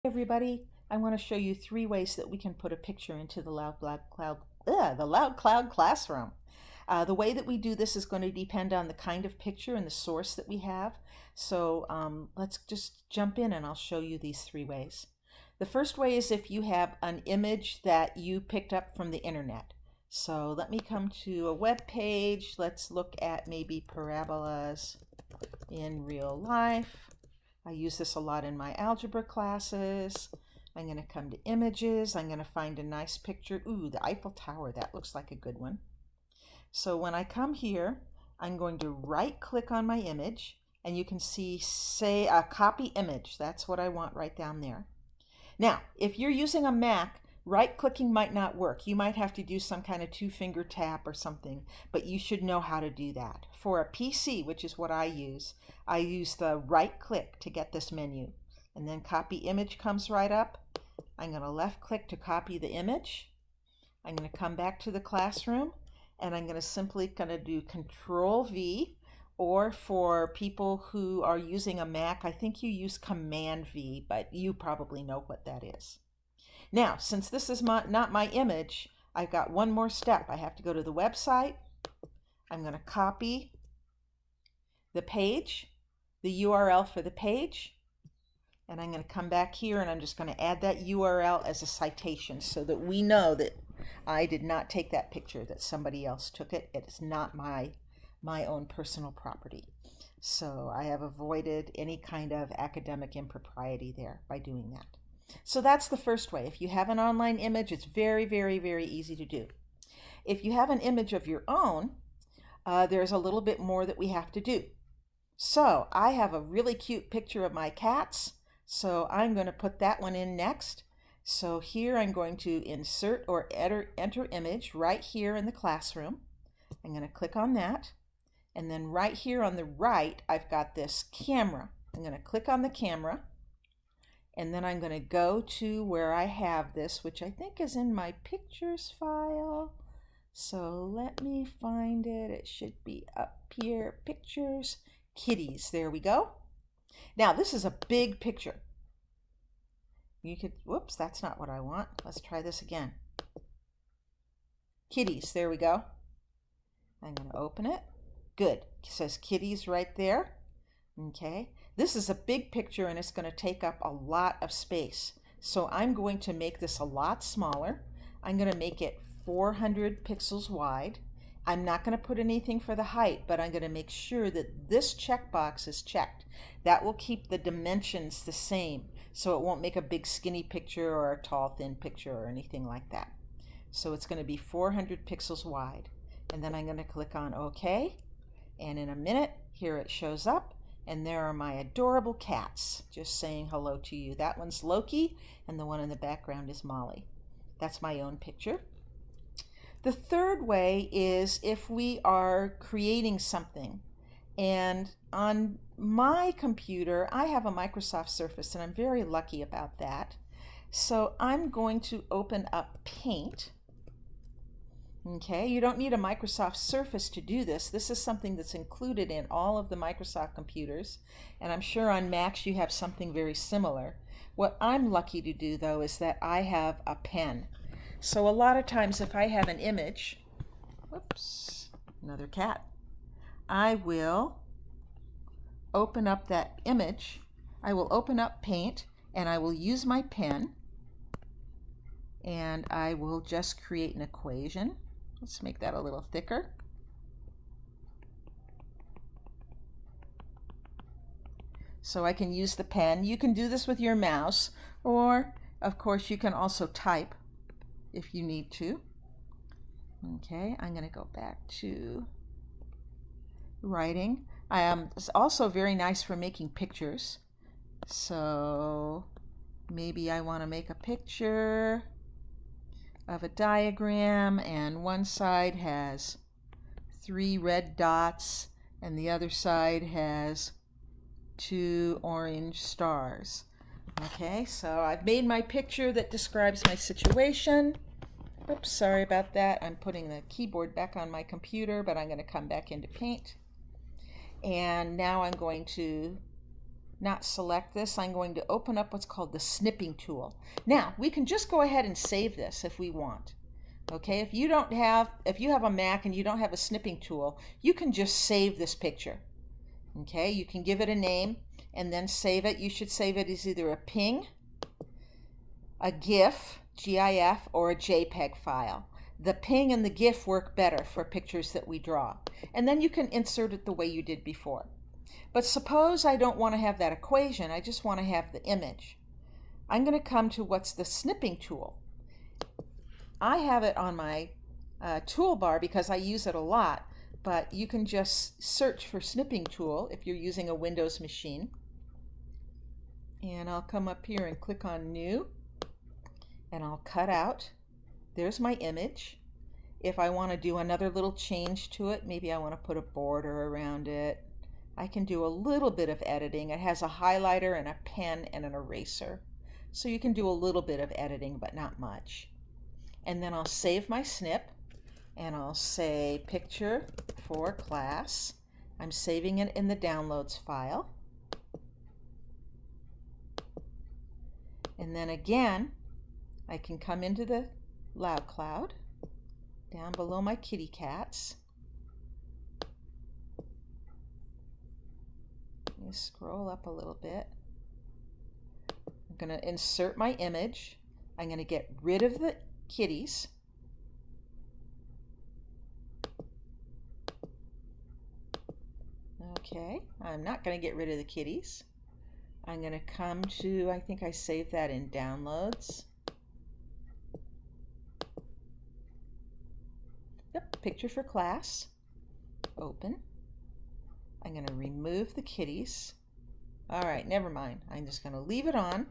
Everybody, I want to show you 3 ways that we can put a picture into the LoudCloud Classroom. The way that we do this is going to depend on the kind of picture and the source that we have. So let's just jump in and I'll show you these 3 ways. The first way is if you have an image that you picked up from the internet. So let me come to a web page. Let's look at maybe parabolas in real life. I use this a lot in my algebra classes. I'm going to come to images. I'm going to find a nice picture. Ooh, the Eiffel Tower. That looks like a good one. So when I come here, I'm going to right click on my image and you can see, say, a copy image. That's what I want right down there. Now, if you're using a Mac, right clicking might not work. You might have to do some kind of 2-finger tap or something, but you should know how to do that. For a PC, which is what I use the right click to get this menu. And then copy image comes right up. I'm going to left click to copy the image. I'm going to come back to the classroom and I'm going to simply do Control V, or for people who are using a Mac, I think you use Command V, but you probably know what that is. Now, since this is not my image, I've got one more step. I have to go to the website. I'm going to copy the page, the URL for the page, and I'm going to come back here and I'm just going to add that URL as a citation so that we know that I did not take that picture, that somebody else took it. It is not my own personal property. So I have avoided any kind of academic impropriety there by doing that. So that's the first way. If you have an online image, it's very, very, very easy to do. If you have an image of your own, there's a little bit more that we have to do. So I have a really cute picture of my cats, so I'm going to put that one in next. So here I'm going to insert or enter image right here in the classroom. I'm going to click on that. And then right here on the right, I've got this camera. I'm going to click on the camera. And then I'm going to go to where I have this, which I think is in my pictures file. So let me find it. It should be up here. Pictures, kitties. There we go. Now this is a big picture. You could, whoops, that's not what I want. Let's try this again. Kitties. There we go. I'm going to open it. Good. It says kitties right there. Okay. This is a big picture and it's going to take up a lot of space. So I'm going to make this a lot smaller. I'm going to make it 400 pixels wide. I'm not going to put anything for the height, but I'm going to make sure that this checkbox is checked. That will keep the dimensions the same, so it won't make a big skinny picture or a tall thin picture or anything like that. So it's going to be 400 pixels wide. And then I'm going to click on OK. And in a minute, here it shows up. And there are my adorable cats just saying hello to you. That one's Loki, and the one in the background is Molly. That's my own picture. The third way is if we are creating something. And on my computer, I have a Microsoft Surface, and I'm very lucky about that. So I'm going to open up Paint. Okay, you don't need a Microsoft Surface to do this. This is something that's included in all of the Microsoft computers, and I'm sure on Macs you have something very similar. What I'm lucky to do, though, is that I have a pen. So a lot of times if I have an image, whoops, another cat, I will open up that image. I will open up Paint, and I will use my pen, and I will just create an equation. Let's make that a little thicker. So I can use the pen. You can do this with your mouse, or of course you can also type if you need to. Okay, I'm going to go back to writing. It's also very nice for making pictures. So maybe I want to make a picture of a diagram, and one side has 3 red dots and the other side has 2 orange stars. Okay, so I've made my picture that describes my situation. Oops, sorry about that. I'm putting the keyboard back on my computer, but I'm going to come back into Paint. And now I'm going to not select this, I'm going to open up what's called the snipping tool. Now, we can just go ahead and save this if we want. Okay, if you have a Mac and you don't have a snipping tool, you can just save this picture. Okay, you can give it a name and then save it. You should save it as either a PNG, a GIF, GIF, or a JPEG file. The PNG and the GIF work better for pictures that we draw. And then you can insert it the way you did before. But suppose I don't want to have that equation, I just want to have the image. I'm going to come to what's the snipping tool. I have it on my toolbar because I use it a lot, but you can just search for snipping tool if you're using a Windows machine. And I'll come up here and click on New, and I'll cut out. There's my image. If I want to do another little change to it, maybe I want to put a border around it, I can do a little bit of editing. It has a highlighter and a pen and an eraser. So you can do a little bit of editing, but not much. And then I'll save my snip, and I'll say picture for class. I'm saving it in the downloads file. And then again, I can come into the LoudCloud, down below my kitty cats. Let me scroll up a little bit. I'm going to insert my image. I'm going to get rid of the kitties. Okay, I'm not going to get rid of the kitties. I'm going to come to, I think I saved that in downloads. Yep, picture for class. Open. I'm going to remove the kitties. All right, never mind. I'm just going to leave it on.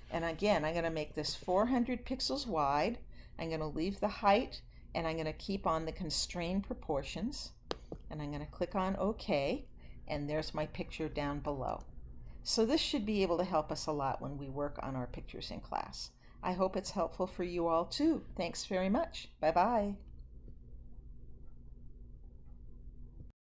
And again, I'm going to make this 400 pixels wide. I'm going to leave the height, and I'm going to keep on the constrained proportions. And I'm going to click on OK, and there's my picture down below. So this should be able to help us a lot when we work on our pictures in class. I hope it's helpful for you all too. Thanks very much. Bye-bye.